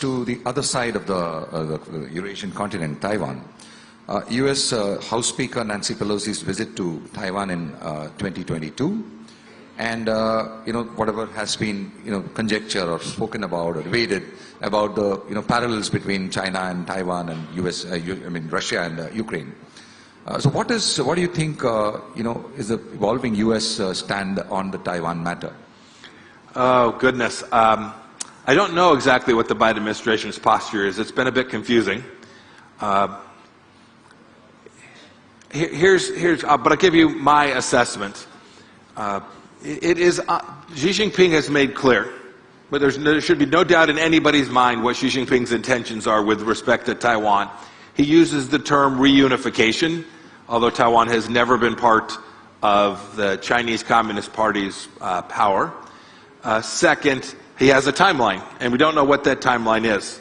to the other side of the Eurasian continent, Taiwan. U.S. House Speaker Nancy Pelosi's visit to Taiwan in 2022, and whatever has been conjecture or spoken about or debated about the parallels between China and Taiwan and U.S. Russia and Ukraine. So what do you think is the evolving U.S. stand on the Taiwan matter? Oh goodness, I don't know exactly what the Biden administration's posture is. It's been a bit confusing. But I'll give you my assessment. It is Xi Jinping has made clear, but there should be no doubt in anybody's mind what Xi Jinping's intentions are with respect to Taiwan. He uses the term reunification, although Taiwan has never been part of the Chinese Communist Party's power. Second, he has a timeline, and we don't know what that timeline is.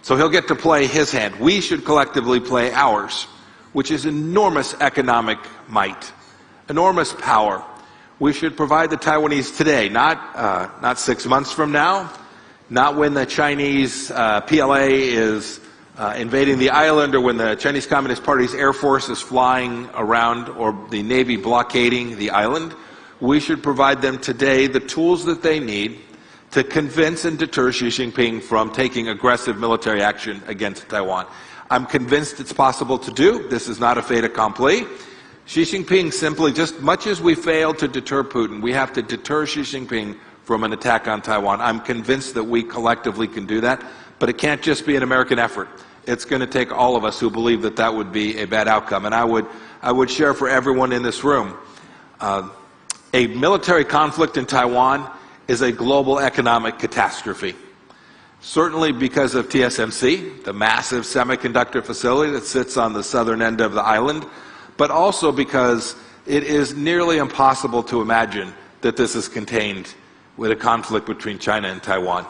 So he'll get to play his hand. We should collectively play ours, which is enormous economic might, enormous power. We should provide the Taiwanese today, not 6 months from now, not when the Chinese PLA is invading the island, or when the Chinese Communist Party's Air Force is flying around, or the Navy blockading the island. We should provide them today the tools that they need to convince and deter Xi Jinping from taking aggressive military action against Taiwan. I'm convinced it's possible to do. This is not a fait accompli. Xi Jinping simply, just much as we failed to deter Putin, we have to deter Xi Jinping from an attack on Taiwan. I'm convinced that we collectively can do that, but it can't just be an American effort. It's going to take all of us who believe that that would be a bad outcome. And I would share for everyone in this room, a military conflict in Taiwan is a global economic catastrophe. Certainly because of TSMC, the massive semiconductor facility that sits on the southern end of the island, but also because it is nearly impossible to imagine that this is contained with a conflict between China and Taiwan.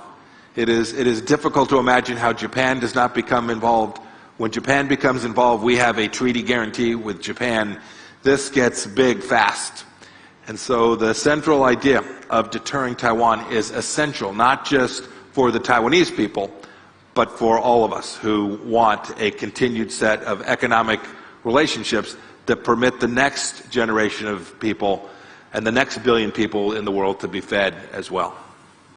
It is difficult to imagine how Japan does not become involved. When Japan becomes involved, we have a treaty guarantee with Japan. This gets big fast. And so the central idea of deterring Taiwan is essential, not just for the Taiwanese people, but for all of us who want a continued set of economic relationships that permit the next generation of people and the next billion people in the world to be fed as well.